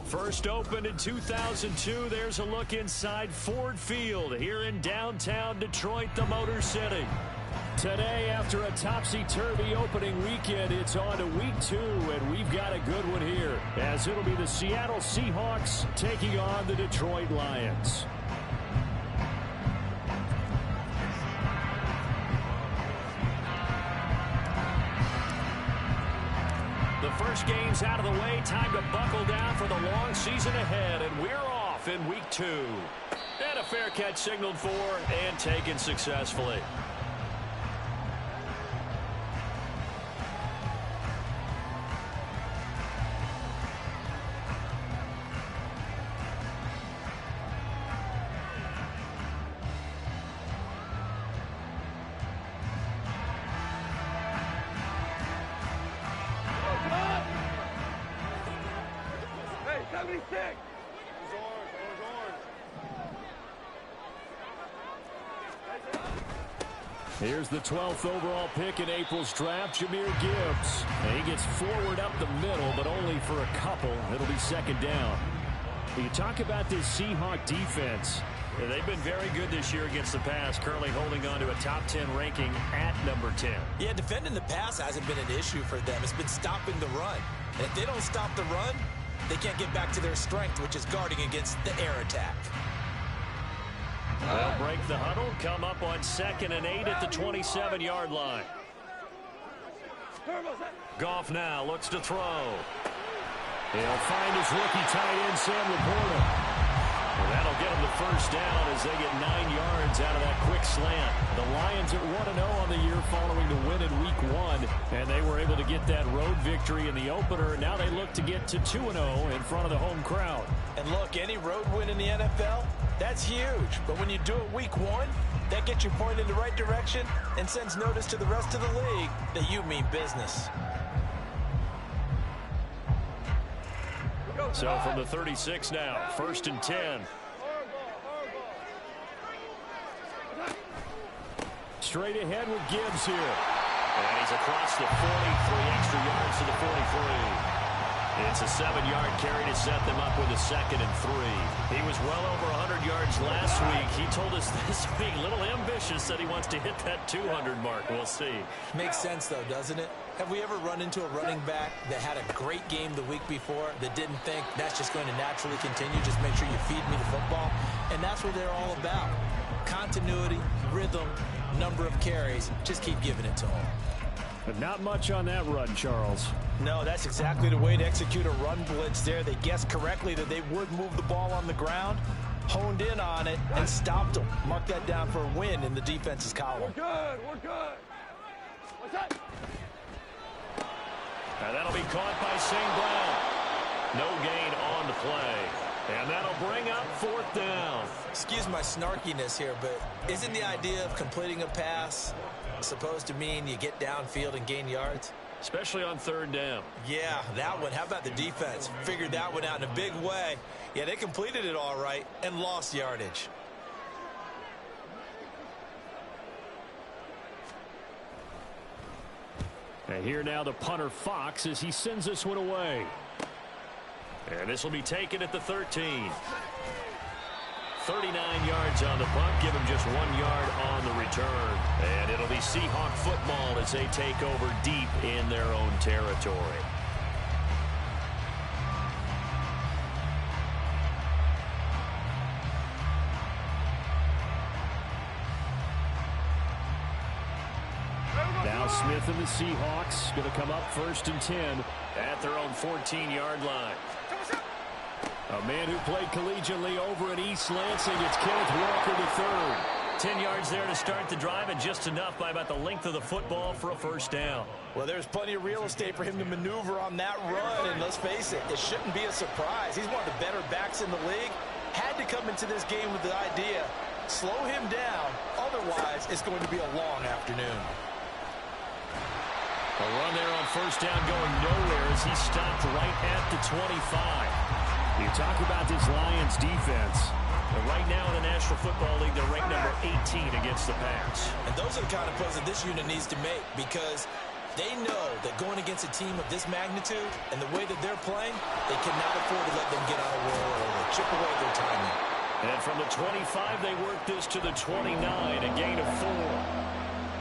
First opened in 2002, there's a look inside Ford Field here in downtown Detroit, the Motor City. Today, after a topsy-turvy opening weekend, it's on to week 2, and we've got a good one here, as it'll be the Seattle Seahawks taking on the Detroit Lions. The first game's out of the way. Time to buckle down for the long season ahead, and we're off in week 2. And a fair catch signaled for and taken successfully. Here's the 12th overall pick in April's draft, Jahmyr Gibbs. And he gets forward up the middle, but only for a couple. It'll be second down. You talk about this Seahawk defense. Yeah, they've been very good this year against the pass, currently holding on to a top 10 ranking at number 10. Yeah, defending the pass hasn't been an issue for them. It's been stopping the run. And if they don't stop the run, they can't get back to their strength, which is guarding against the air attack. They'll break the huddle, come up on 2nd and 8 at the 27-yard line. Goff now looks to throw. He'll find his rookie tight end, Sam Laporta. And that'll get him the first down as they get 9 yards out of that quick slant. The Lions at 1-0 on the year following the win in week 1. And they were able to get that road victory in the opener. Now they look to get to 2-0 in front of the home crowd. And look, any road win in the NFL, that's huge. But when you do it week 1, that gets you pointed in the right direction and sends notice to the rest of the league that you mean business. So from the 36 now, 1st and 10. Straight ahead with Gibbs here. And he's across the 40, 3 extra yards to the 43. It's a 7-yard carry to set them up with a 2nd and 3. He was well over 100 yards last week. He told us this week, a little ambitious, that he wants to hit that 200 mark. We'll see. Makes sense, though, doesn't it? Have we ever run into a running back that had a great game the week before that didn't think that's just going to naturally continue? Just make sure you feed me the football. And that's what they're all about. Continuity, rhythm, number of carries. Just keep giving it to them. But not much on that run, Charles. No, that's exactly the way to execute a run blitz there. They guessed correctly that they would move the ball on the ground, honed in on it, and stopped them. Mark that down for a win in the defense's column. We're good. We're good. What's that? And that'll be caught by St. Brown. No gain on the play. And that'll bring up 4th down. Excuse my snarkiness here, but isn't the idea of completing a pass supposed to mean you get downfield and gain yards? Especially on 3rd down. Yeah, that one. How about the defense? Figured that one out in a big way. Yeah, they completed it all right and lost yardage. And here now the punter Fox as he sends this one away. And this will be taken at the 13. 39 yards on the punt, give him just 1 yard on the return. And it'll be Seahawk football as they take over deep in their own territory. Now Smith and the Seahawks going to come up 1st and 10 at their own 14-yard line. A man who played collegiately over at East Lansing, it's Kenneth Walker III. 10 yards there to start the drive, and just enough by about the length of the football for a first down. Well, there's plenty of real estate for him to maneuver on that run, and let's face it, it shouldn't be a surprise. He's one of the better backs in the league. Had to come into this game with the idea, slow him down, otherwise it's going to be a long afternoon. A run there on 1st down going nowhere as he stopped right at the 25. You talk about this Lions defense. And right now in the National Football League, they're ranked number 18 against the pass. And those are the kind of plays that this unit needs to make, because They know that going against a team of this magnitude and the way that they're playing, they cannot afford to let them get on a roll or chip away their timing. And from the 25, they work this to the 29, a gain of 4.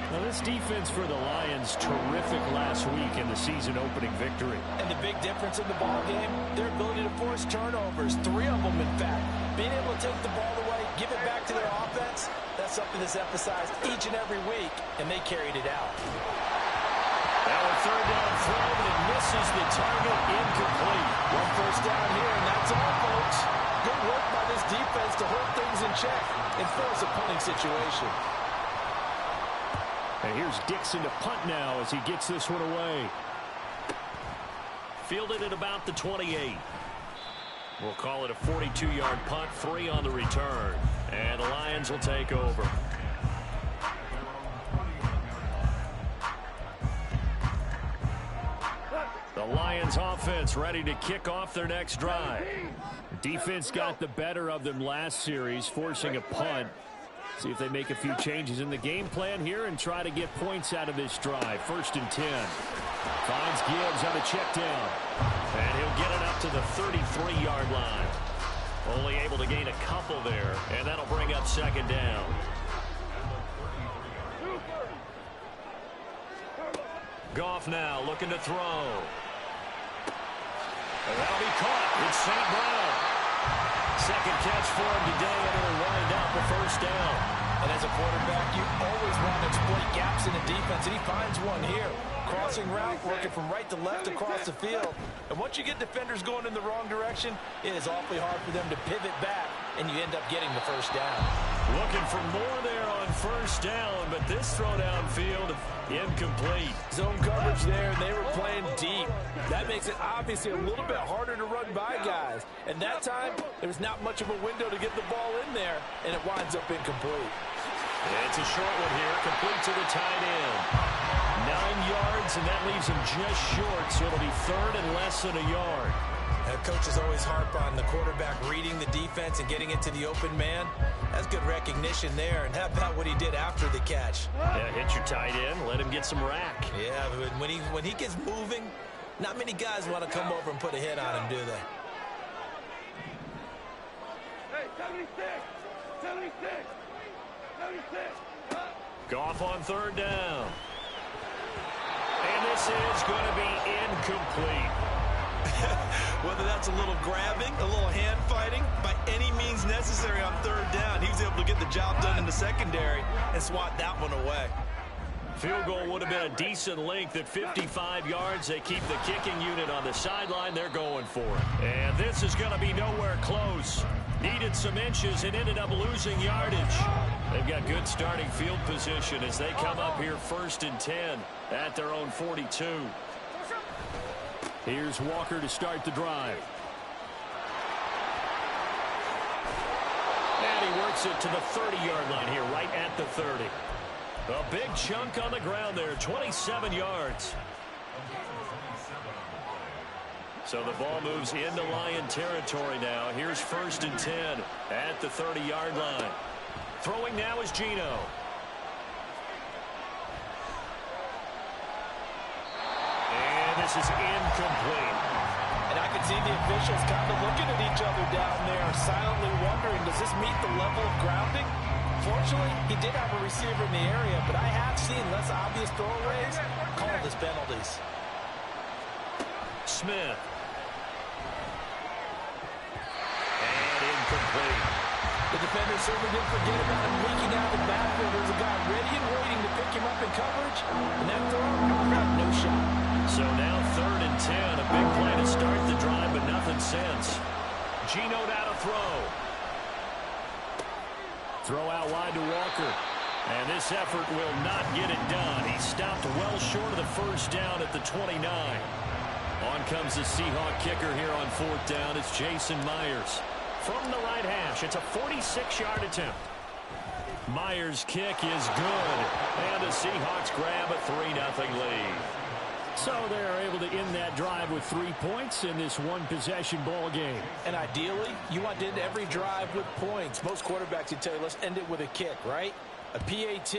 Now, this defense for the Lions, terrific last week in the season-opening victory. And the big difference in the ball game, their ability to force turnovers, 3 of them, in fact. Being able to take the ball away, give it back to their offense, that's something that's emphasized each and every week, and they carried it out. Now a third down throw, and it misses the target, incomplete. One first down here, and that's all, folks. Good work by this defense to hold things in check and force a punting situation. And here's Dixon to punt now as he gets this one away. Fielded at about the 28. We'll call it a 42-yard punt, 3 on the return. And the Lions will take over. The Lions offense ready to kick off their next drive. The defense got the better of them last series, forcing a punt. See if they make a few changes in the game plan here and try to get points out of this drive. 1st and 10. Finds Gibbs on a check down. And he'll get it up to the 33-yard line. Only able to gain a couple there, and that'll bring up 2nd down. Goff now looking to throw. And that'll be caught. It's St. Brown. 2nd catch for him today, and it'll wind up a 1st down. And as a quarterback, you always want to exploit gaps in the defense, and he finds one here. Crossing route, working from right to left across the field. And once you get defenders going in the wrong direction, it is awfully hard for them to pivot back, and you end up getting the 1st down. Looking for more there on 1st down, but this throw downfield, incomplete. Zone coverage there, and they were playing deep. That makes it obviously a little bit harder to run by guys. And that time, there was not much of a window to get the ball in there, and it winds up incomplete. It's a short one here, complete to the tight end. 9 yards, and that leaves him just short, so it'll be 3rd and less than a yard. Coaches always harp on the quarterback reading the defense and getting it to the open man. That's good recognition there. And how about what he did after the catch? Yeah, hit your tight end, let him get some rack. Yeah, when he gets moving, not many guys want to come over and put a hit on him, do they? Hey, 76! 76! 76! Goff on 3rd down. And this is going to be incomplete. Whether that's a little grabbing, a little hand fighting, by any means necessary on 3rd down, he was able to get the job done in the secondary and swat that one away. Field goal would have been a decent length at 55 yards. They keep the kicking unit on the sideline. They're going for it. And this is going to be nowhere close. Needed some inches and ended up losing yardage. They've got good starting field position as they come up here 1st and 10 at their own 42. Here's Walker to start the drive. And he works it to the 30-yard line here, right at the 30. A big chunk on the ground there, 27 yards. So the ball moves into Lion territory now. Here's 1st and 10 at the 30-yard line. Throwing now is Geno. This is incomplete. And I could see the officials kind of looking at each other down there, silently wondering, does this meet the level of grounding? Fortunately, he did have a receiver in the area, but I have seen less obvious throwaways called as penalties. Smith. And incomplete. The defender certainly didn't forget about him leaking out the backfield. There's a guy ready and waiting to pick him up in coverage, and that throw, no shot. So now 3rd and 10, a big play to start the drive, but nothing since. Geno now to throw. Throw out wide to Walker. And this effort will not get it done. He stopped well short of the 1st down at the 29. On comes the Seahawk kicker here on 4th down. It's Jason Myers. From the right hash, it's a 46-yard attempt. Myers' kick is good. And the Seahawks grab a 3-0 lead. So they're able to end that drive with 3 points in this one-possession ball game. And ideally, you want to end every drive with points. Most quarterbacks would tell you, let's end it with a kick, right? A PAT,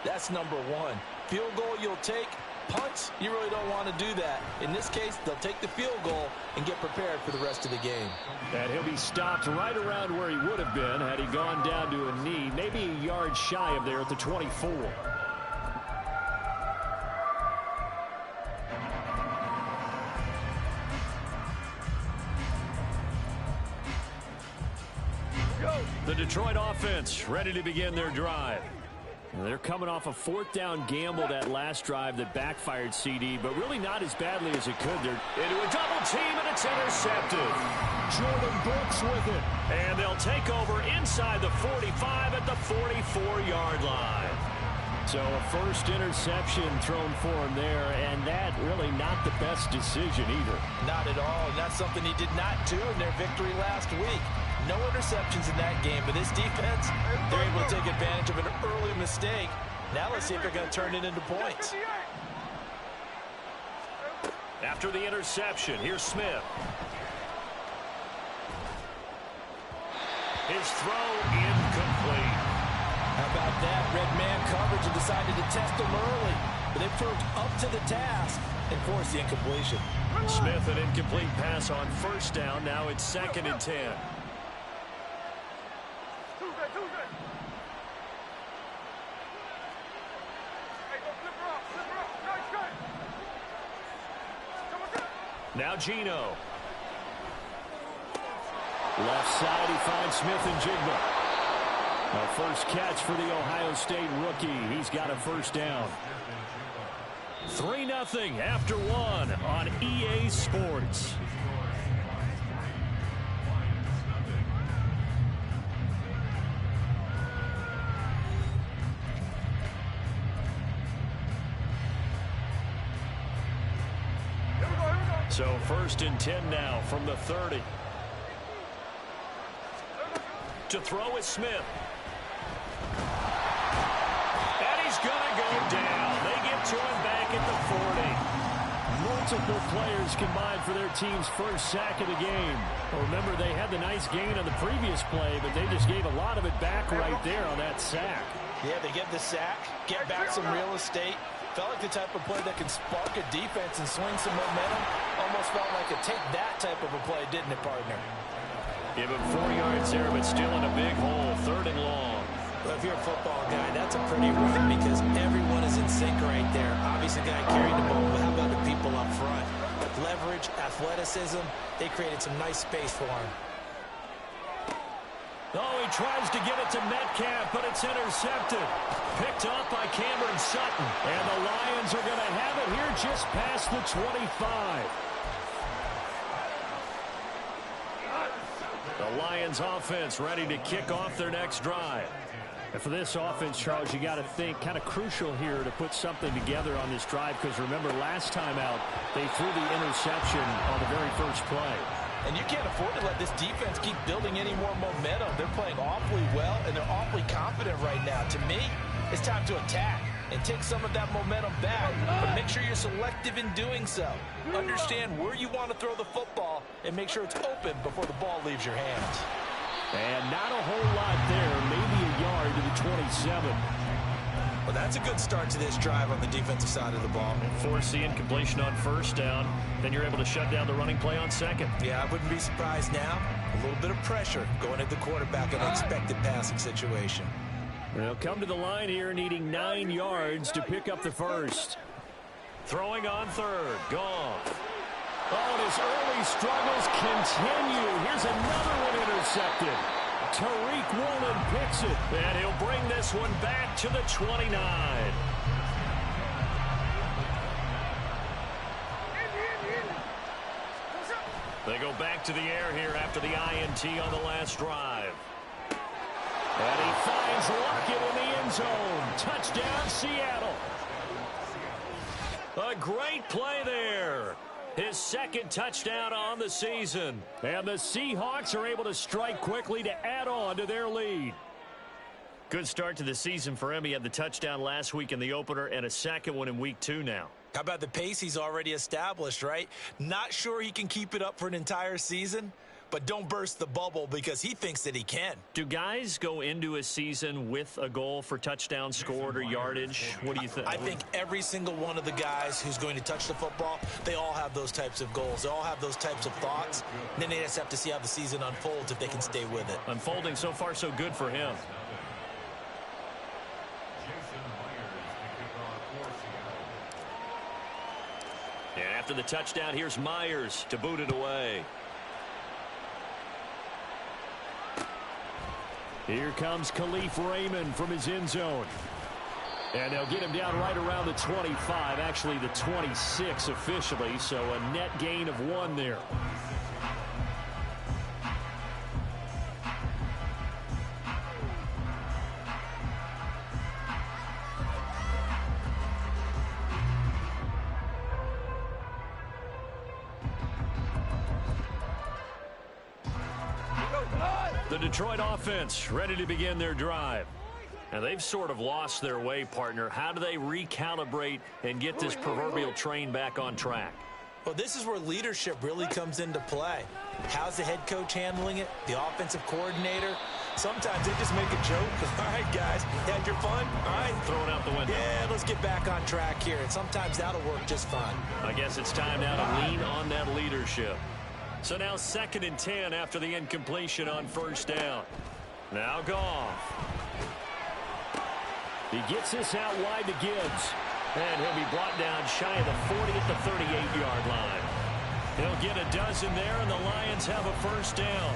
that's number 1. Field goal you'll take, punts, you really don't want to do that. In this case, they'll take the field goal and get prepared for the rest of the game. And he'll be stopped right around where he would have been had he gone down to a knee, maybe a yard shy of there at the 24. The Detroit offense ready to begin their drive. They're coming off a fourth down gamble that last drive that backfired CD, but really not as badly as it could. They're into a double team, and it's intercepted. Jordan Brooks with it. And they'll take over inside the 45 at the 44-yard line. So a first interception thrown for him there, and that really not the best decision either. Not at all, and that's something he did not do in their victory last week. No interceptions in that game, but this defense, they're able to take advantage of an early mistake. Now let's see if they're going to turn it into points. After the interception, here's Smith. His throw incomplete. How about that? Red man coverage and decided to test him early. But they proved up to the task and forced the incompletion. Smith, an incomplete pass on first down. Now it's 2nd and 10. Now Gino. Left side, he finds Smith and Jigba. A first catch for the Ohio State rookie. He's got a first down. 3-0 after 1 on EA Sports. So 1st and 10 now from the 30. To throw is Smith. And he's going to go down. They get to him back at the 40. Multiple players combined for their team's first sack of the game. Well, remember, they had the nice gain on the previous play, but they just gave a lot of it back right there on that sack. Yeah, they get the sack, get back some real estate. Felt like the type of play that can spark a defense and swing some momentum. Almost felt like a take that type of a play, didn't it, partner? Give him 4 yards there, but still in a big hole. 3rd and long. Well, if you're a football guy, that's a pretty run because everyone is in sync right there. Obviously, the guy carrying the ball, but how about the people up front? Leverage, athleticism, they created some nice space for him. Oh, he tries to get it to Metcalf, but it's intercepted. Picked up by Cameron Sutton. And the Lions are going to have it here just past the 25. The Lions offense ready to kick off their next drive. And for this offense, Charles, you got to think kind of crucial here to put something together on this drive because remember last time out they threw the interception on the very first play. And you can't afford to let this defense keep building any more momentum. They're playing awfully well, and they're awfully confident right now. To me, it's time to attack and take some of that momentum back. But make sure you're selective in doing so. Understand where you want to throw the football and make sure it's open before the ball leaves your hands. And not a whole lot there, maybe a yard to the 27. Well, that's a good start to this drive on the defensive side of the ball. Force the incompletion on first down. Then you're able to shut down the running play on second. Yeah, I wouldn't be surprised now. A little bit of pressure going at the quarterback in an expected passing situation. They'll come to the line here needing 9 yards to pick up the first. Throwing on 3rd. Gone. Oh, and his early struggles continue. Here's another one intercepted. Tariq Woolen picks it, and he'll bring this one back to the 29. They go back to the air here after the INT on the last drive. And he finds Lockett in the end zone. Touchdown, Seattle. A great play there. His 2nd touchdown on the season. And the Seahawks are able to strike quickly to add on to their lead. Good start to the season for him. He had the touchdown last week in the opener and a second one in week 2 now. How about the pace he's already established, right? Not sure he can keep it up for an entire season, but don't burst the bubble because he thinks that he can. Do guys go into a season with a goal for touchdown scored or yardage? What do you think? I think every single one of the guys who's going to touch the football, they all have those types of goals. They all have those types of thoughts. And then they just have to see how the season unfolds if they can stay with it. Unfolding so far so good for him. And after the touchdown, here's Myers to boot it away. Here comes Khalif Raymond from his end zone. And they'll get him down right around the 25, actually the 26 officially, so a net gain of 1 there. The Detroit offense ready to begin their drive. And they've sort of lost their way, partner. How do they recalibrate and get this proverbial train back on track? Well, this is where leadership really comes into play. How's the head coach handling it? The offensive coordinator? Sometimes they just make a joke. All right, guys, you had your fun? All right. Throw it out the window. Yeah, let's get back on track here. And sometimes that'll work just fine. I guess it's time now to lean on that leadership. So now 2nd and 10 after the incompletion on 1st down. Now Goff. He gets this out wide to Gibbs. And he'll be brought down shy of the 40 at the 38-yard line. He'll get a dozen there, and the Lions have a 1st down.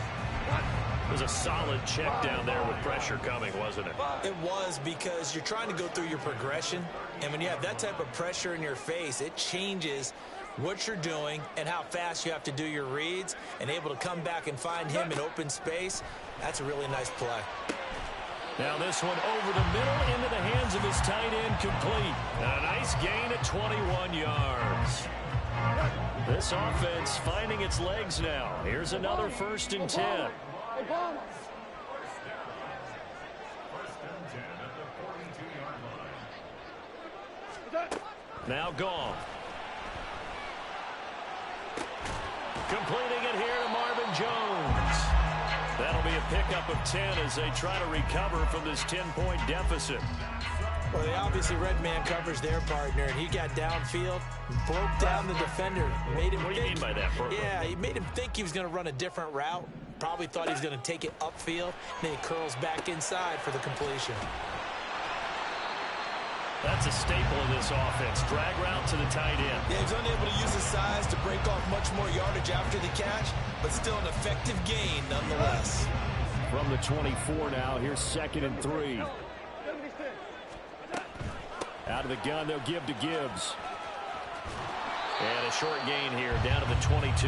It was a solid check down there with pressure coming, wasn't it? It was, because you're trying to go through your progression. And when you have that type of pressure in your face, it changes what you're doing and how fast you have to do your reads, and able to come back and find him in open space. That's a really nice play. Now this one over the middle into the hands of his tight end, complete. And a nice gain at 21 yards. This offense finding its legs now. Here's another 1st and 10. Now Goff. Completing it here to Marvin Jones. That'll be a pickup of 10 as they try to recover from this 10-point deficit. Well, they obviously red man covers their partner, and he got downfield, broke down the defender. Made him what do you mean by that, Bert? Yeah, he made him think he was going to run a different route. Probably thought he was going to take it upfield. Then he curls back inside for the completion. That's a staple of this offense. Drag route to the tight end. Yeah, he's unable to use his size to break off much more yardage after the catch, but still an effective gain nonetheless. From the 24 now, here's 2nd and 3. Out of the gun, they'll give to Gibbs. And a short gain here, down to the 22.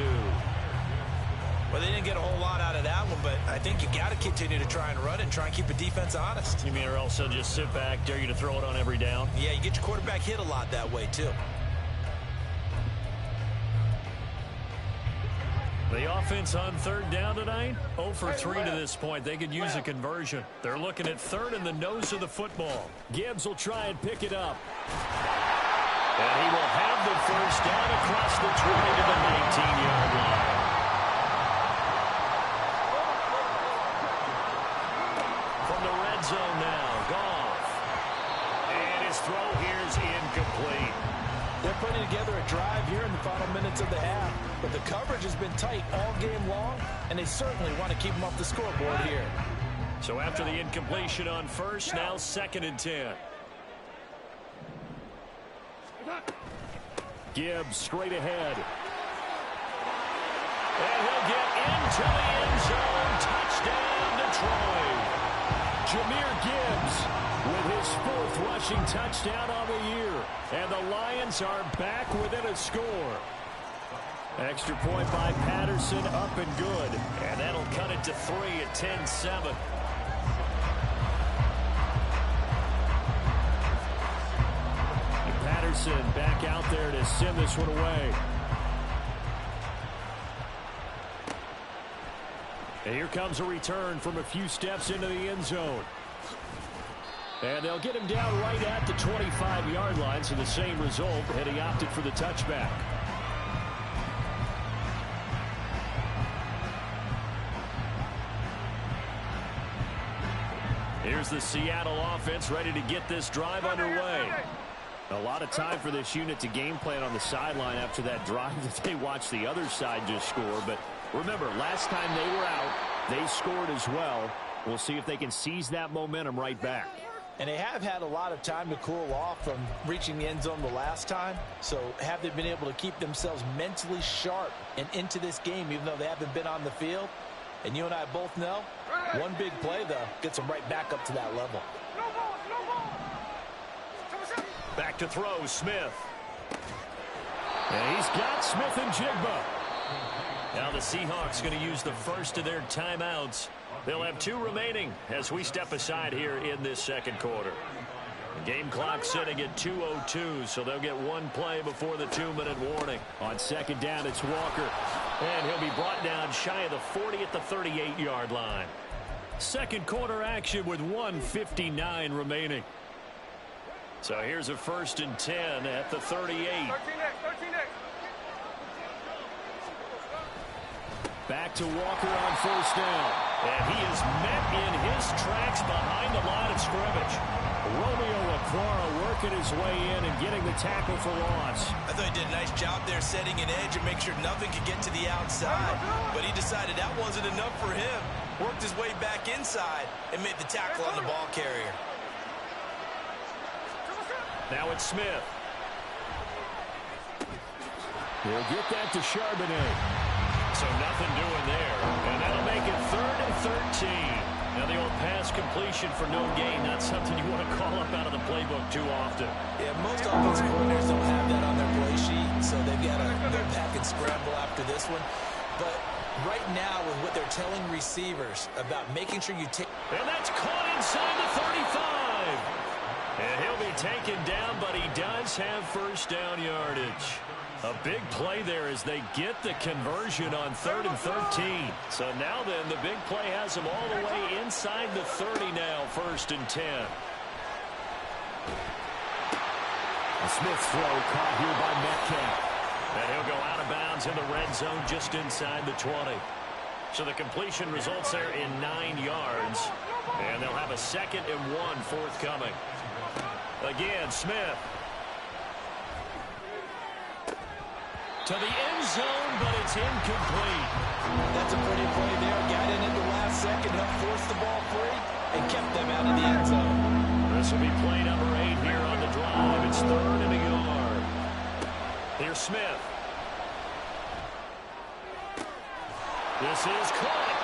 Well, they didn't get a whole lot out of that one, but I think you got to continue to try and run and try and keep the defense honest. You mean, or else they'll just sit back, dare you to throw it on every down? Yeah, you get your quarterback hit a lot that way, too. The offense on 3rd down tonight, 0 for 3 to this point. They could use a conversion. They're looking at 3rd in the nose of the football. Gibbs will try and pick it up. And he will have the 1st down across the 20 to the 19-yard line. From the red zone now, Goff. And his throw here is incomplete. They're putting together a drive here in the final minutes of the half, but the coverage has been tight all game long, and they certainly want to keep them off the scoreboard here. So after the incompletion on 1st, now 2nd and 10. Gibbs straight ahead. And he'll get into the end zone. Touchdown, Detroit. Jahmyr Gibbs with his 4th rushing touchdown on the year. And the Lions are back within a score. Extra point by Patterson, up and good. And that'll cut it to 3 at 10-7. Patterson back out there to send this one away. And here comes a return from a few steps into the end zone. And they'll get him down right at the 25-yard line, so the same result, and he opted for the touchback. here's the Seattle offense ready to get this drive underway. A lot of time for this unit to game plan on the sideline after that drive that they watched the other side just score. But remember, last time they were out, they scored as well. We'll see if they can seize that momentum right back. And they have had a lot of time to cool off from reaching the end zone the last time. So have they been able to keep themselves mentally sharp and into this game even though they haven't been on the field? And you and I both know, one big play, though, gets them right back up to that level. Back to throw, Smith. And he's got Smith and Jigba. Now the Seahawks going to use the first of their timeouts. They'll have 2 remaining as we step aside here in this second quarter. The game clock sitting at 2:02, so they'll get 1 play before the 2-minute warning. On second down, it's Walker. And he'll be brought down shy of the 40 at the 38-yard line. Second quarter action with 1:59 remaining. So here's a 1st and 10 at the 38. 13 next. Back to Walker on first down. And he is met in his tracks behind the line of scrimmage. Romeo Aquara working his way in and getting the tackle for loss. I thought he did a nice job there setting an edge and make sure nothing could get to the outside. But he decided that wasn't enough for him. Worked his way back inside and made the tackle on the ball carrier. Now it's Smith. He'll get that to Charbonnet. So nothing doing there. And that'll make it 3rd and 13. Now the old pass completion for no gain, not something you want to call up out of the playbook too often. Yeah, most offensive coordinators don't have that on their play sheet, so they've got to go back and scramble after this one. But right now, with what they're telling receivers about making sure you take... And that's caught inside the 35. And he'll be taken down, but he does have first down yardage. A big play there as they get the conversion on 3rd and 13. So now then, the big play has them all the way inside the 30 now, 1st and 10. A Smith throw caught here by Metcalf. And he'll go out of bounds in the red zone just inside the 20. So the completion results there in 9 yards. And they'll have a 2nd and 1 forthcoming. Again, Smith. To the end zone, but it's incomplete. That's a pretty play there. Got in at the last second, helped force the ball free, and kept them out of the end zone. This will be play number 8 here on the drive. It's 3rd and a yard. Here's Smith. This is caught.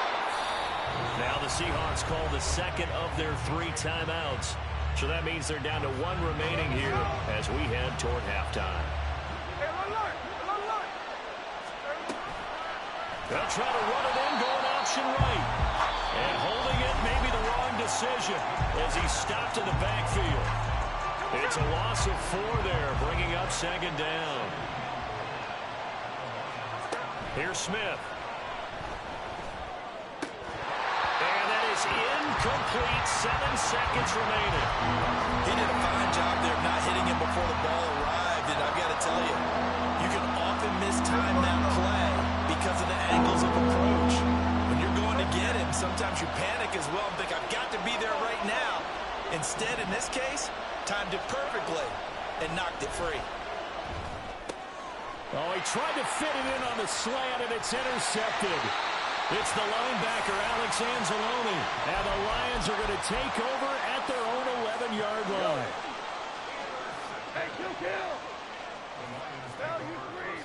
Now the Seahawks call the 2nd of their 3 timeouts. So that means they're down to 1 remaining here as we head toward halftime. They'll try to run it in, going option right. And holding it may be the wrong decision as he stopped in the backfield. It's a loss of 4 there, bringing up 2nd down. Here's Smith. And that is incomplete. 7 seconds remaining. He did a fine job there of not hitting him before the ball arrived. And I've got to tell you, you can often mistime that play because of the angles of approach. When you're going to get him, sometimes you panic as well and think, I've got to be there right now. Instead, in this case, timed it perfectly and knocked it free. Oh, he tried to fit it in on the slant, and it's intercepted. It's the linebacker, Alex Anzalone. And the Lions are going to take over at their own 11-yard line. Hey, kill. Value 3.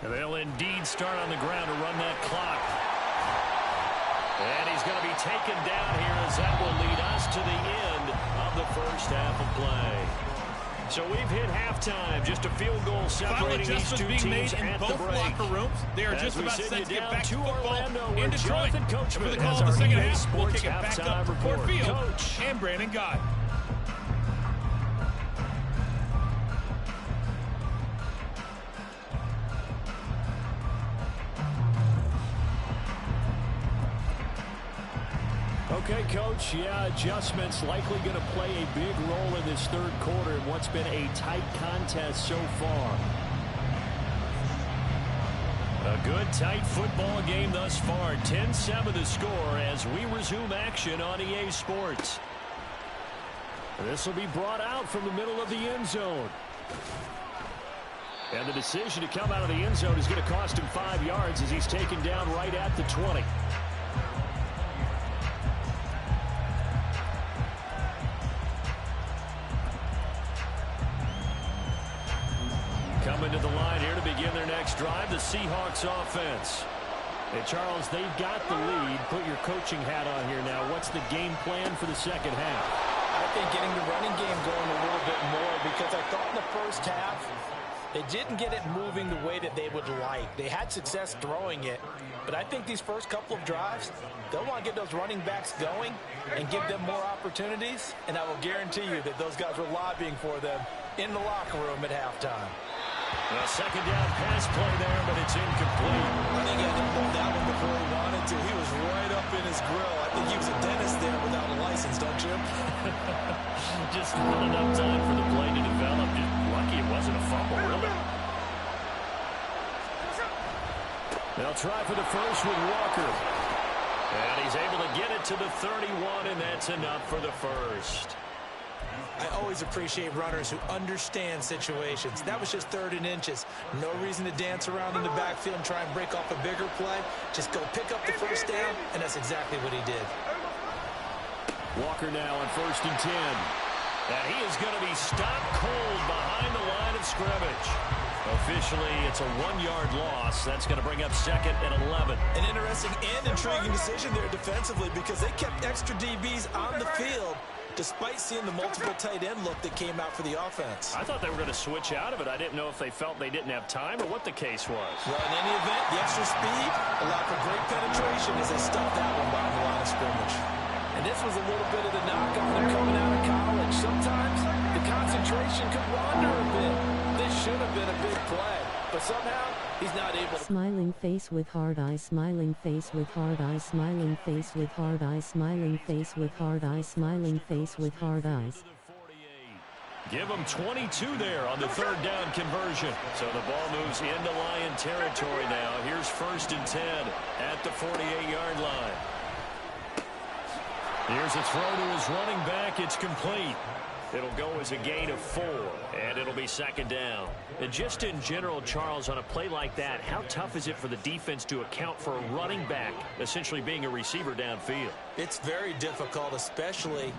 And they'll indeed start on the ground to run that clock. And he's going to be taken down here as that will lead us to the end of the first half of play. So we've hit halftime. Just a field goal separating these two teams at the break. Locker rooms. They are just about set to get back to football Orlando, in Detroit. Jonathan Coachman For the call of the second half, we'll kick it back up to Ford Field Coach. and Brandon Gott. Okay, Coach, yeah, adjustments likely going to play a big role in this third quarter in what's been a tight contest so far. A good, tight football game thus far. 10-7 the score as we resume action on EA Sports. This will be brought out from the middle of the end zone. And the decision to come out of the end zone is going to cost him 5 yards as he's taken down right at the 20. Coming to the line here to begin their next drive, the Seahawks offense. Hey, Charles, they've got the lead. Put your coaching hat on here now. What's the game plan for the second half? I think getting the running game going a little bit more, because I thought in the first half they didn't get it moving the way that they would like. They had success throwing it, but I think these first couple of drives, they'll want to get those running backs going and give them more opportunities, and I will guarantee you that those guys were lobbying for them in the locker room at halftime. A second down pass play there, but it's incomplete. I think he had to pull that one before he wanted to. He was right up in his grill. I think he was a dentist there without a license, don't you? Just not enough time for the play to develop. Just lucky it wasn't a fumble, really. They'll try for the first with Walker. And he's able to get it to the 31, and that's enough for the first. I always appreciate runners who understand situations. That was just 3rd and inches. No reason to dance around in the backfield and try and break off a bigger play. Just go pick up the first down, and that's exactly what he did. Walker now on 1st and 10. And he is going to be stopped cold behind the line of scrimmage. Officially, it's a 1-yard loss. That's going to bring up 2nd and 11. An interesting and intriguing decision there defensively, because they kept extra DBs on the field despite seeing the multiple tight end look that came out for the offense. I thought they were going to switch out of it. I didn't know if they felt they didn't have time or what the case was. Well, in any event, the extra speed allowed for great penetration as they stuffed that one behind the line of scrimmage. And this was a little bit of the knock on him coming out of college. Sometimes the concentration could wander a bit. This should have been a big play, but somehow he's not able to. Smiling face with hard eyes, smiling face with hard eyes, smiling face with hard eyes, smiling face with hard eyes, smiling face with hard eyes. Give them 22 there on the 3rd down conversion. So the ball moves into Lion territory now. Here's 1st and 10 at the 48-yard line. Here's a throw to his running back. It's complete. It'll go as a gain of 4, and it'll be 2nd down. And just in general, Charles, on a play like that, how tough is it for the defense to account for a running back essentially being a receiver downfield? It's very difficult, especially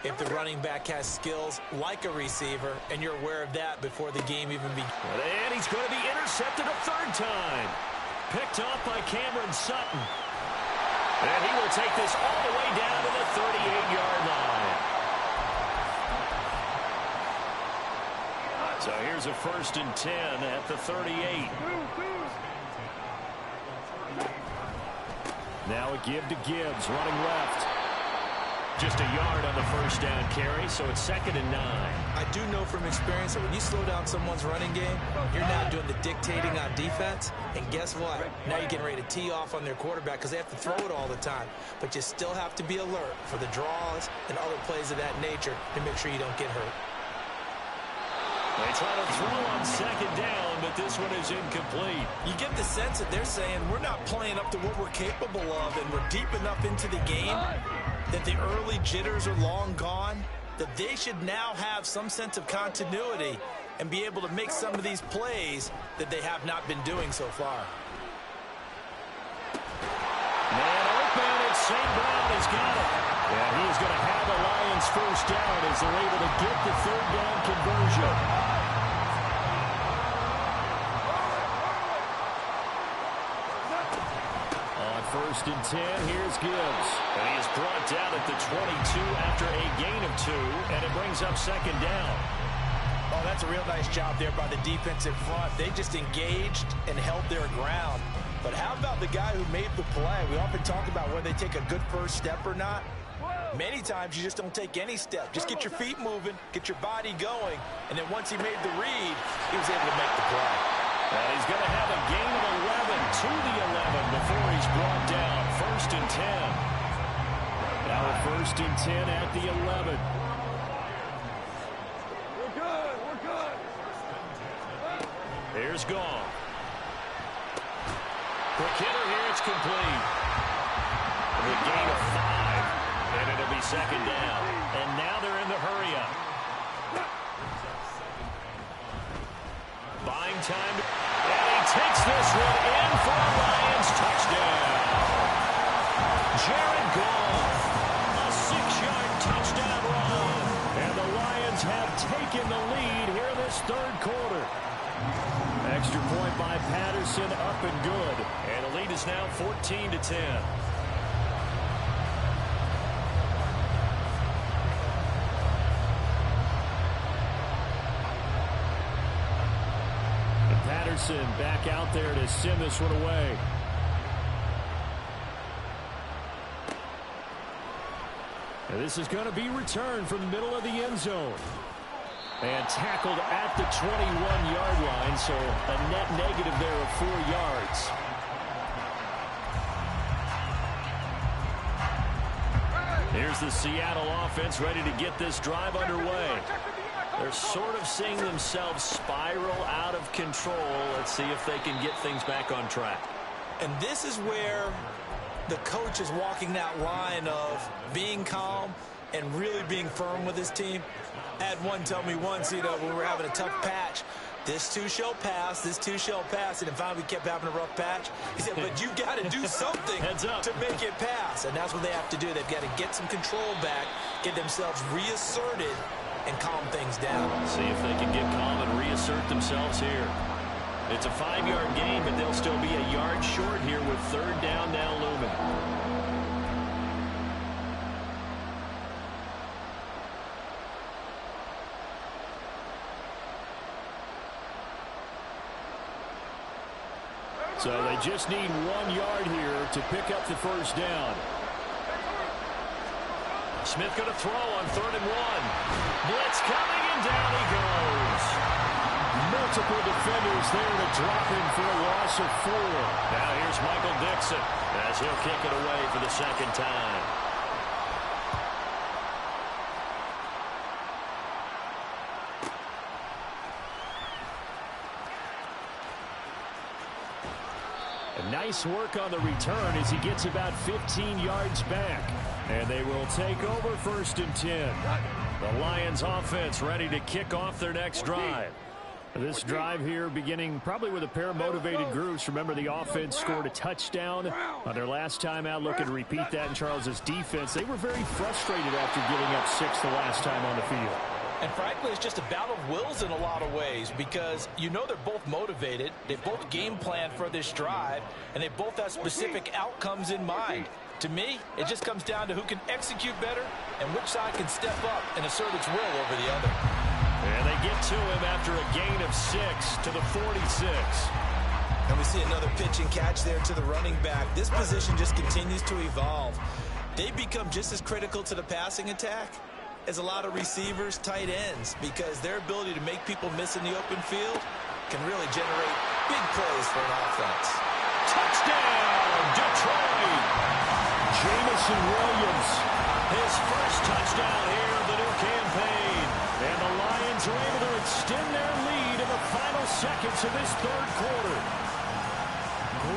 if the running back has skills like a receiver, and you're aware of that before the game even begins. And he's going to be intercepted a 3rd time. Picked off by Cameron Sutton. And he will take this all the way down to the 38-yard line. So here's a 1st and 10 at the 38. Now a give to Gibbs, running left. Just a yard on the 1st down carry, so it's 2nd and 9. I do know from experience that when you slow down someone's running game, you're now doing the dictating on defense. And guess what? Now you're getting ready to tee off on their quarterback because they have to throw it all the time. But you still have to be alert for the draws and other plays of that nature to make sure you don't get hurt. They try to throw on 2nd down, but this one is incomplete. You get the sense that they're saying we're not playing up to what we're capable of, and we're deep enough into the game that the early jitters are long gone, that they should now have some sense of continuity and be able to make some of these plays that they have not been doing so far. Man open, it's St. Brown has got it. And he's going to have the Lions 1st down as they're able to get the 3rd down conversion. On 1st and 10, here's Gibbs. And he is brought down at the 22 after a gain of 2, and it brings up 2nd down. Oh, that's a real nice job there by the defensive front. They just engaged and held their ground. But how about the guy who made the play? We often talk about whether they take a good first step or not. Many times you just don't take any step. Just get your feet moving, get your body going, and then once he made the read, he was able to make the play. And he's going to have a gain of 11 to the 11 before he's brought down. 1st and 10. Now a 1st and 10 at the 11. We're good. We're good. Here's Gong. Quick hitter here, it's complete. The gain of 5, and it'll be second down. And now they're in the hurry-up. Buying time, and he takes this one in for a Lions touchdown. Jared Goff, a 6-yard touchdown run. And the Lions have taken the lead here in this third quarter. Extra point by Patterson, up and good. And the lead is now 14-10. Patterson back out there to send this one away. And this is going to be returned from the middle of the end zone. And tackled at the 21-yard line, so a net negative there of 4 yards. Here's the Seattle offense ready to get this drive underway. They're sort of seeing themselves spiral out of control. Let's see if they can get things back on track. And this is where the coach is walking that line of being calm and really being firm with his team. I had one tell me once, when we were having a tough patch, this too shall pass, this too shall pass. And then finally we kept having a rough patch. He said, but you got to do something to make it pass. And that's what they have to do. They've got to get some control back, get themselves reasserted, and calm things down. See if they can get calm and reassert themselves here. It's a 5-yard gain, but they'll still be a yard short here with third down now looming. So they just need 1 yard here to pick up the first down. Smith going to throw on 3rd and 1. Blitz coming, and down he goes. Multiple defenders there to drop him for a loss of 4. Now here's Michael Dixon as he'll kick it away for the second time. Nice work on the return as he gets about 15 yards back. And they will take over 1st and 10. The Lions offense ready to kick off their next drive. This drive here beginning probably with a pair of motivated groups. Remember, the offense scored a touchdown on their last time out. Looking to repeat that in Charles's defense. They were very frustrated after giving up 6 the last time on the field. And frankly, it's just a battle of wills in a lot of ways because they're both motivated. They both game plan for this drive, and they both have specific outcomes in mind. To me, it just comes down to who can execute better and which side can step up and assert its will over the other. And they get to him after a gain of 6 to the 46. And we see another pitch and catch there to the running back. This position just continues to evolve. They become just as critical to the passing attack as a lot of receivers, tight ends, because their ability to make people miss in the open field can really generate big plays for an offense. Touchdown, Detroit! Jamison Williams, his first touchdown here of the new campaign. And the Lions are able to extend their lead in the final seconds of this third quarter.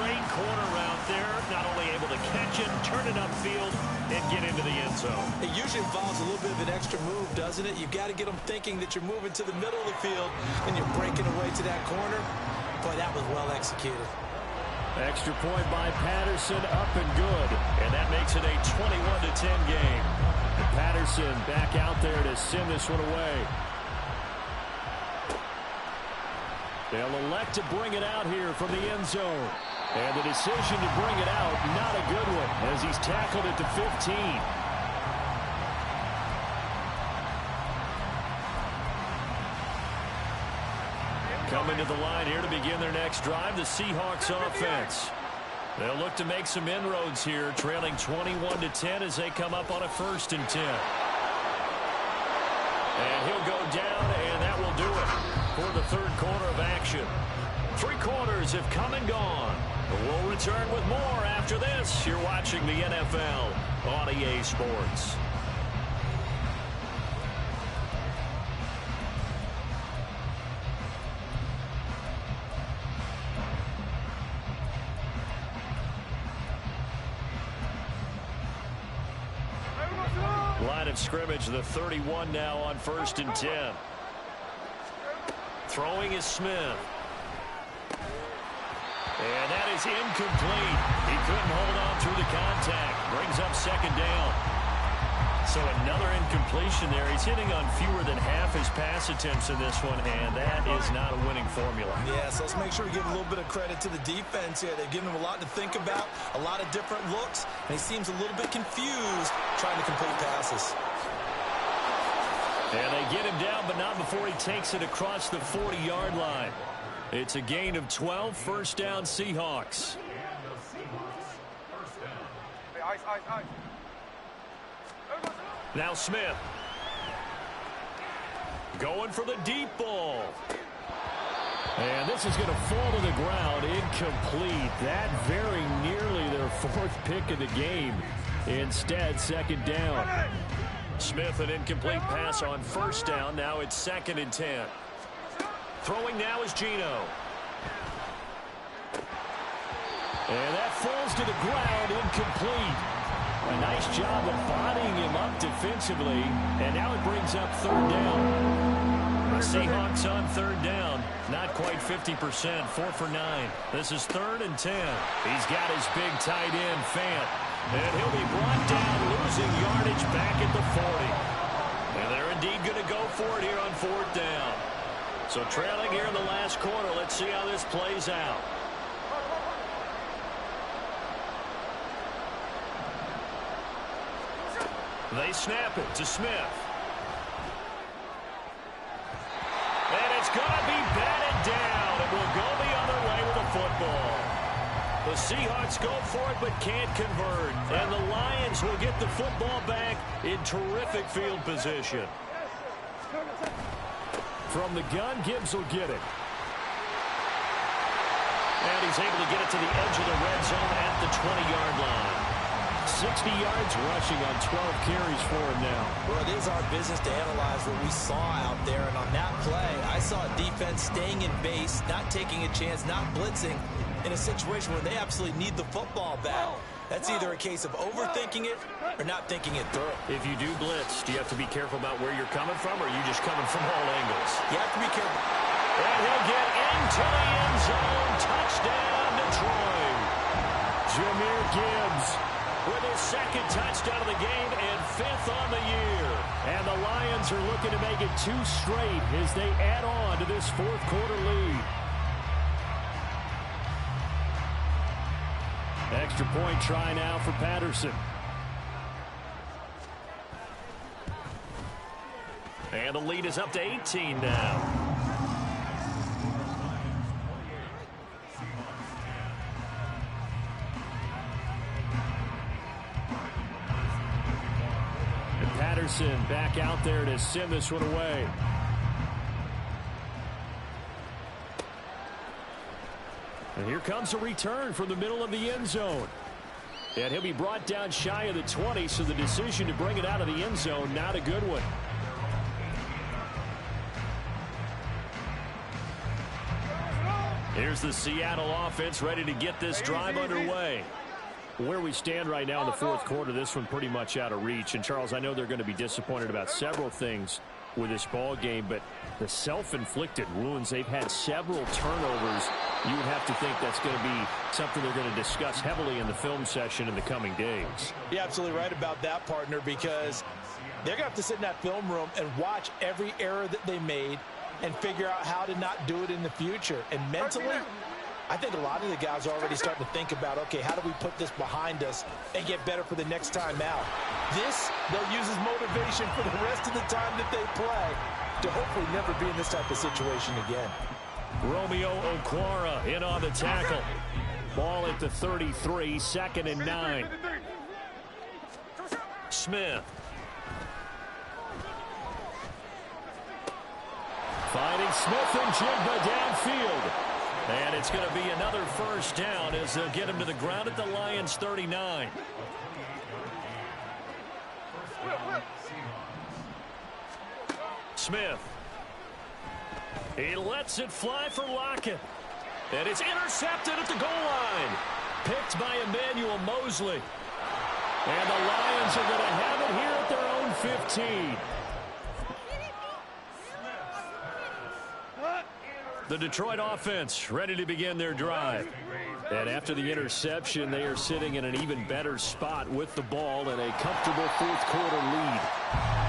Great corner route there, not only able to catch it, turn it upfield, and get into the end zone. It usually involves a little bit of an extra move, doesn't it? You've got to get them thinking that you're moving to the middle of the field and you're breaking away to that corner. Boy, that was well executed. Extra point by Patterson, up and good. And that makes it a 21-10 game. And Patterson back out there to send this one away. They'll elect to bring it out here from the end zone. And the decision to bring it out, not a good one, as he's tackled at the 15. Coming to the line here to begin their next drive, the Seahawks offense. They'll look to make some inroads here, trailing 21-10 as they come up on a 1st and 10. And he'll go down, and that will do it for the third quarter of action. 3 quarters have come and gone. We'll return with more after this. You're watching the NFL on EA Sports. Line of scrimmage, the 31 now on 1st and 10. Throwing is Smith. And that is incomplete. He couldn't hold on through the contact. Brings up 2nd down. So another incompletion there. He's hitting on fewer than half his pass attempts in this one, and that is not a winning formula. Yeah, so let's make sure we give a little bit of credit to the defense here. They've given him a lot to think about, a lot of different looks, and he seems a little bit confused trying to complete passes. And they get him down, but not before he takes it across the 40-yard line. It's a gain of 12, 1st down Seahawks. Hey, ice, ice, ice. Now Smith. Going for the deep ball. And this is going to fall to the ground. Incomplete. That very nearly their 4th pick of the game. Instead, 2nd down. Smith, an incomplete pass on 1st down. Now it's 2nd and 10. Throwing now is Geno. And that falls to the ground. Incomplete. A nice job of bodying him up defensively. And now it brings up 3rd down. The Seahawks on 3rd down. Not quite 50%. 4 for 9. This is 3rd and 10. He's got his big tight end, Fant. And he'll be brought down, losing yardage back at the 40. And they're indeed going to go for it here on 4th down. So trailing here in the last quarter. Let's see how this plays out. They snap it to Smith. And it's going to be batted down. It will go the other way with the football. The Seahawks go for it but can't convert. And the Lions will get the football back in terrific field position. From the gun, Gibbs will get it. And he's able to get it to the edge of the red zone at the 20-yard line. 60 yards rushing on 12 carries for him now. Well, it is our business to analyze what we saw out there. And on that play, I saw a defense staying in base, not taking a chance, not blitzing in a situation where they absolutely need the football back. That's either a case of overthinking it or not thinking it through. If you do blitz, do you have to be careful about where you're coming from, or are you just coming from all angles? You have to be careful. And he'll get into the end zone. Touchdown, Detroit. Jahmyr Gibbs with his 2nd touchdown of the game and 5th on the year. And the Lions are looking to make it 2 straight as they add on to this 4th quarter lead. Extra point try now for Patterson. And the lead is up to 18 now. Patterson back out there to send this one away. And here comes a return from the middle of the end zone. And he'll be brought down shy of the 20, so the decision to bring it out of the end zone, not a good one. Here's the Seattle offense ready to get this drive underway. Where we stand right now in the 4th quarter, this one pretty much out of reach. And, Charles, I know they're going to be disappointed about several things with this ball game, but the self-inflicted wounds, they've had several turnovers. You would have to think that's going to be something they're going to discuss heavily in the film session in the coming days. You're absolutely right about that, partner, because they're going to have to sit in that film room and watch every error that they made and figure out how to not do it in the future. And mentally, I think a lot of the guys are already starting to think about, okay, how do we put this behind us and get better for the next time out? This, they'll use as motivation for the rest of the time that they play to hopefully never be in this type of situation again. Romeo Okwara in on the tackle. Ball at the 33, 2nd and 9. Smith. Finding Smith and Jigba downfield. And it's going to be another 1st down as they'll get him to the ground at the Lions' 39. Smith. He lets it fly for Lockett. And it's intercepted at the goal line. Picked by Emmanuel Mosley. And the Lions are going to have it here at their own 15. The Detroit offense ready to begin their drive. And after the interception, they are sitting in an even better spot with the ball and a comfortable fourth-quarter lead.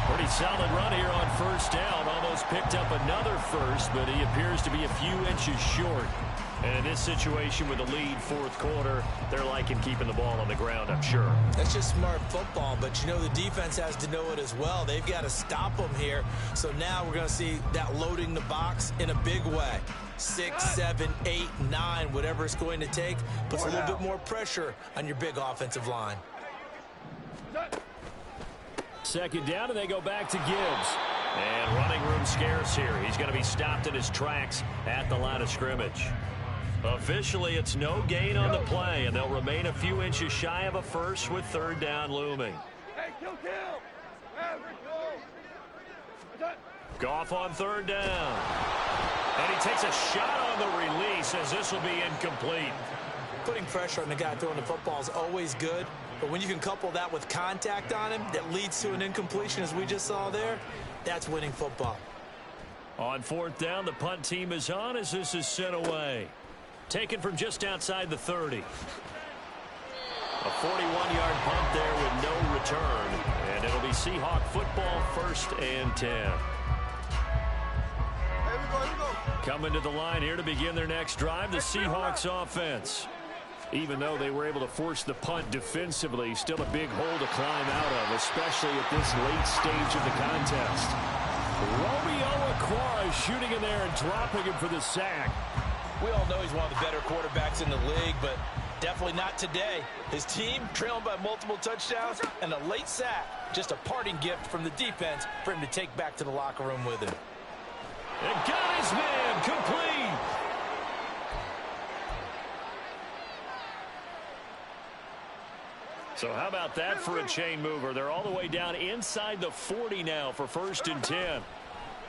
Pretty solid run here on first down. Almost picked up another first, but he appears to be a few inches short. And in this situation with the lead fourth quarter, they're liking keeping the ball on the ground, I'm sure. That's just smart football, but you know the defense has to know it as well. They've got to stop them here. So now we're going to see that loading the box in a big way. 6, 7, 8, 9, whatever it's going to take, puts a little bit more pressure on your big offensive line. Second down, and they go back to Gibbs. And running room scarce here. He's going to be stopped in his tracks at the line of scrimmage. Officially, it's no gain on the play, and they'll remain a few inches shy of a first with third down looming. Hey, kill. Goff on third down. And he takes a shot on the release as this will be incomplete. Putting pressure on the guy throwing the football is always good, but when you can couple that with contact on him that leads to an incompletion, as we just saw there, that's winning football. On fourth down, the punt team is on as this is sent away. Taken from just outside the 30. A 41-yard punt there with no return. And it'll be Seahawk football, 1st and 10. Here we go. Coming to the line here to begin their next drive, the Seahawks offense. Even though they were able to force the punt defensively, still a big hole to climb out of, especially at this late stage of the contest. Romeo Okwara shooting in there and dropping him for the sack. We all know he's one of the better quarterbacks in the league, but definitely not today. His team trailing by multiple touchdowns and a late sack. Just a parting gift from the defense for him to take back to the locker room with him. And got his man complete. So how about that for a chain mover? They're all the way down inside the 40 now for 1st and 10.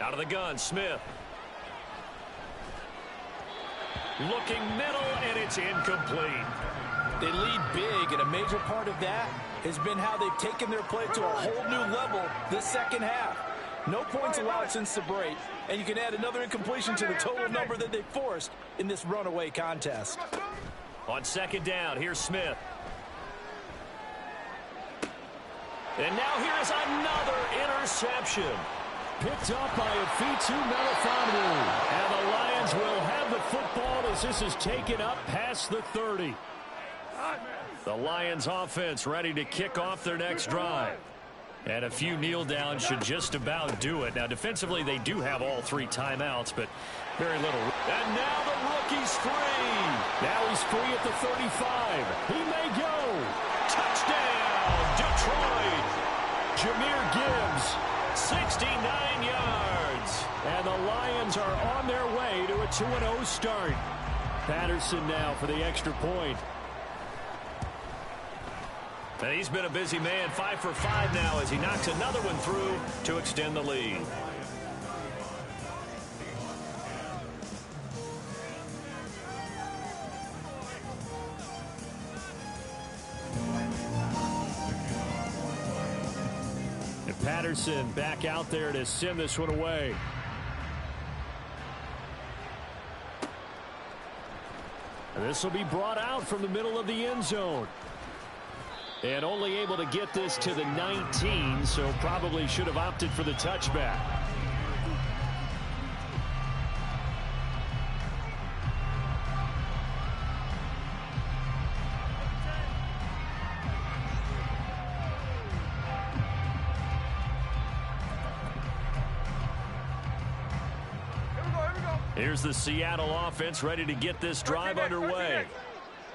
Out of the gun, Smith. Looking middle, and it's incomplete. They lead big, and a major part of that has been how they've taken their play to a whole new level this second half. No points allowed since the break, and you can add another incompletion to the total number that they forced in this runaway contest. On second down, here's Smith. And now here's another interception. Picked up by Afitu Melifonwu. And the Lions will have the football as this is taken up past the 30. The Lions offense ready to kick off their next drive. And a few kneel downs should just about do it. Now defensively they do have all 3 timeouts, but very little. And now the rookie's free. Now he's free at the 35. He may go. Touchdown, Detroit. Jahmyr Gibbs, 69 yards. And the Lions are on their way to a 2-0 start. Patterson now for the extra point. And he's been a busy man, 5 for 5 now as he knocks another one through to extend the lead. And Patterson back out there to send this one away. And this will be brought out from the middle of the end zone. And only able to get this to the 19, so probably should have opted for the touchback. Here's the Seattle offense ready to get this drive underway.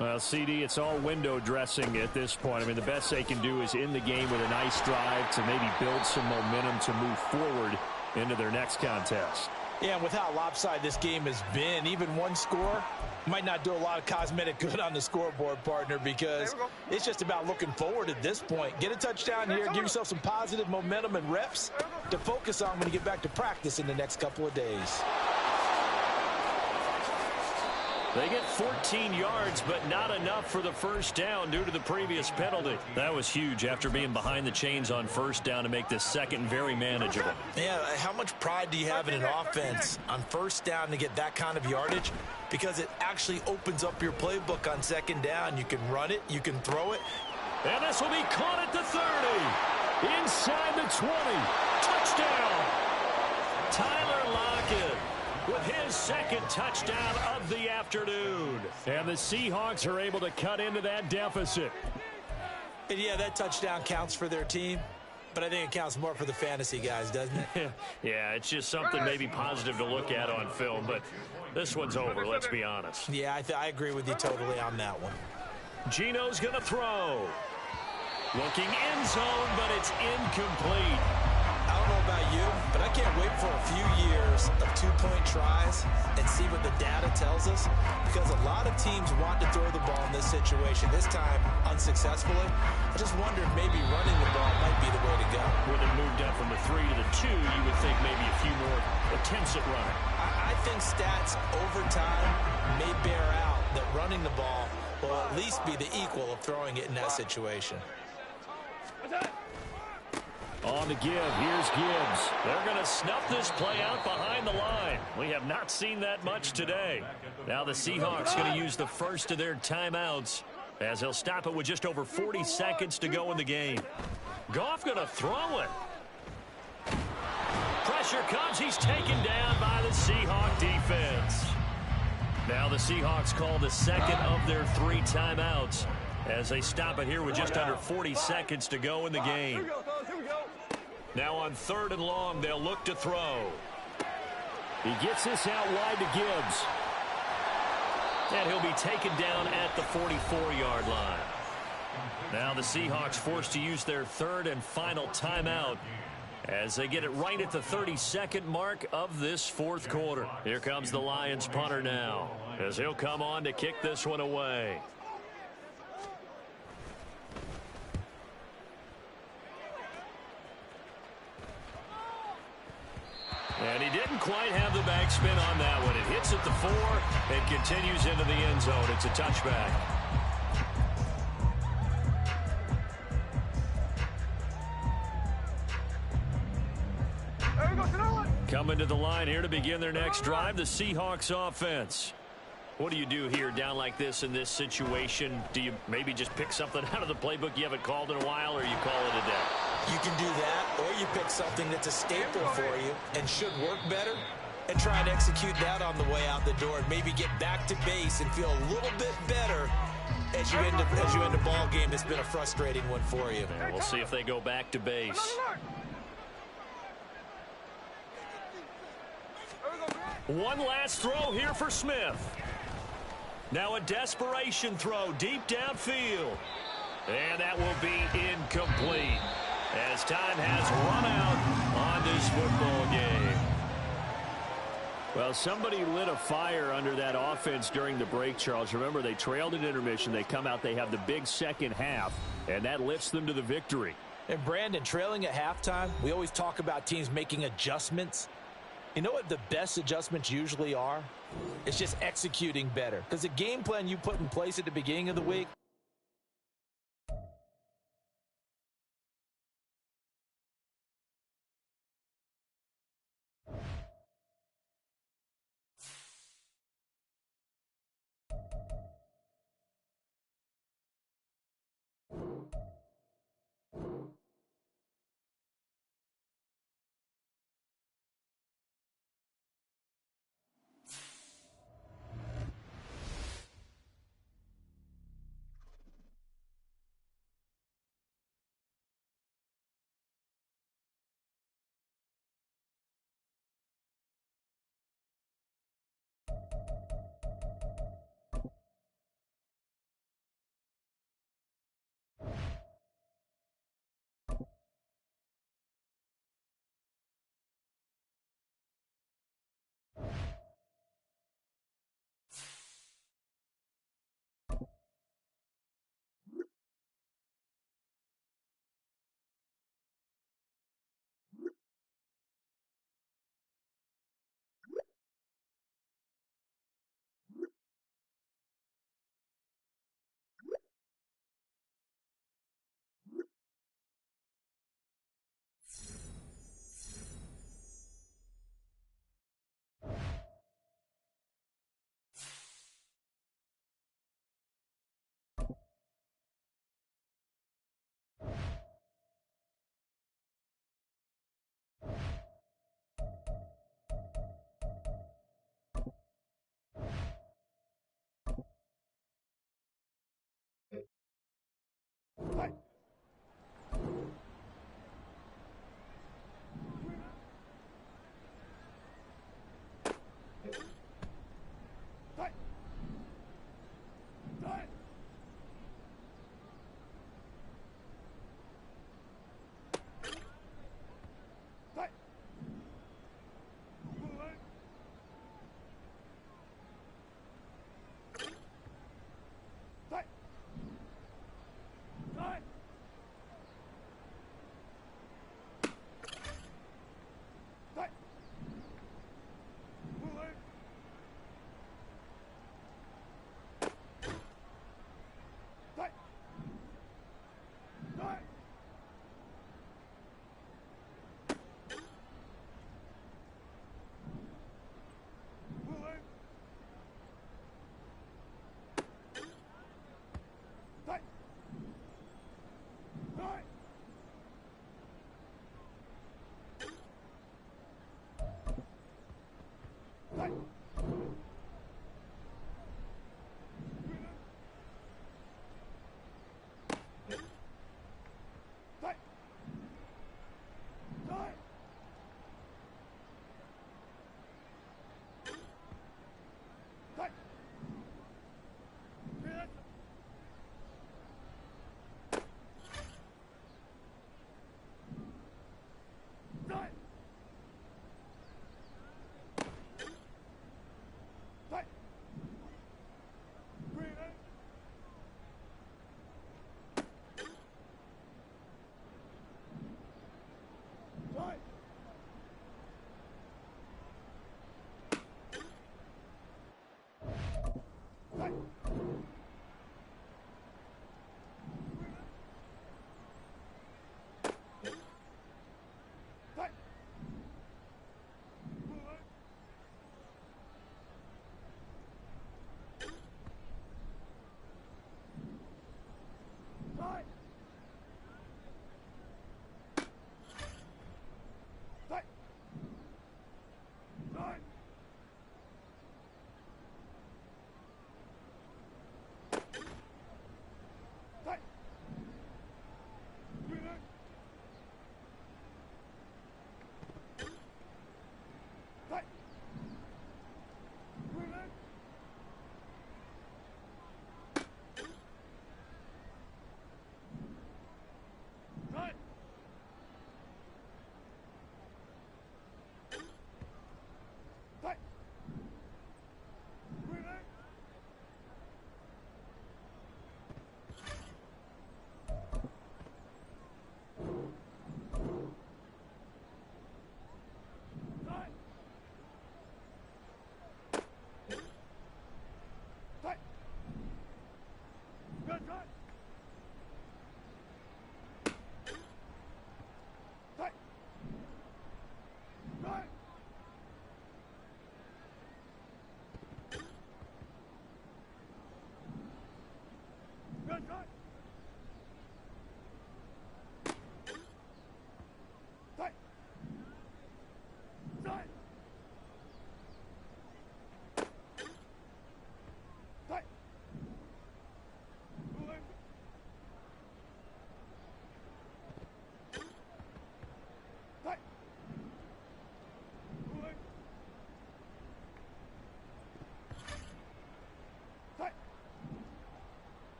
Well, CD, it's all window dressing at this point. I mean, the best they can do is end the game with a nice drive to maybe build some momentum to move forward into their next contest. Yeah, and with how lopsided this game has been, even one score might not do a lot of cosmetic good on the scoreboard, partner, because it's just about looking forward at this point. Get a touchdown here, give yourself some positive momentum and reps to focus on when you get back to practice in the next couple of days. They get 14 yards, but not enough for the first down due to the previous penalty. That was huge after being behind the chains on first down to make this second very manageable. Yeah, how much pride do you have in an offense on first down to get that kind of yardage? Because it actually opens up your playbook on second down. You can run it, you can throw it. And this will be caught at the 30. Inside the 20. Touchdown. Tyler Lockett with his second touchdown of the afternoon. And the Seahawks are able to cut into that deficit. And yeah, that touchdown counts for their team, but I think it counts more for the fantasy guys, doesn't it? Yeah, it's just something maybe positive to look at on film, but this one's over, let's be honest. Yeah, I agree with you totally on that one. Gino's going to throw. Looking end zone, but it's incomplete. I don't know about you, but I can't wait for a few years of two-point tries and see what the data tells us, because a lot of teams want to throw the ball in this situation, this time unsuccessfully. I just wonder if maybe running the ball might be the way to go. When it moved up from the 3 to the 2, you would think maybe a few more attempts at running. I think stats over time may bear out that running the ball will at least be the equal of throwing it in that situation. On the give, here's Gibbs. They're going to snuff this play out behind the line. We have not seen that much today. Now the Seahawks going to use the first of their timeouts as they'll stop it with just over 40 seconds to go in the game. Goff going to throw it. Pressure comes. He's taken down by the Seahawk defense. Now the Seahawks call the second of their 3 timeouts as they stop it here with just under 40 seconds to go in the game. Now on 3rd and long, they'll look to throw. He gets this out wide to Gibbs. And he'll be taken down at the 44-yard line. Now the Seahawks forced to use their 3rd and final timeout as they get it right at the 32nd mark of this 4th quarter. Here comes the Lions punter now as he'll come on to kick this one away. And he didn't quite have the backspin on that one. It hits at the 4 and continues into the end zone. It's a touchback. Coming to the line here to begin their next drive, the Seahawks offense. What do you do here down like this in this situation? Do you maybe just pick something out of the playbook you haven't called in a while, or you call it a day? You can do that, or you pick something that's a staple for you and should work better and try and execute that on the way out the door and maybe get back to base and feel a little bit better as you end a ball game that's been a frustrating one for you. And we'll see if they go back to base. One last throw here for Smith. Now a desperation throw deep downfield. And that will be incomplete as time has run out on this football game. Well, somebody lit a fire under that offense during the break, Charles. Remember, they trailed at intermission. They come out, they have the big second half, and that lifts them to the victory. And Brandon, trailing at halftime, we always talk about teams making adjustments. You know what the best adjustments usually are? It's just executing better. Because the game plan you put in place at the beginning of the week,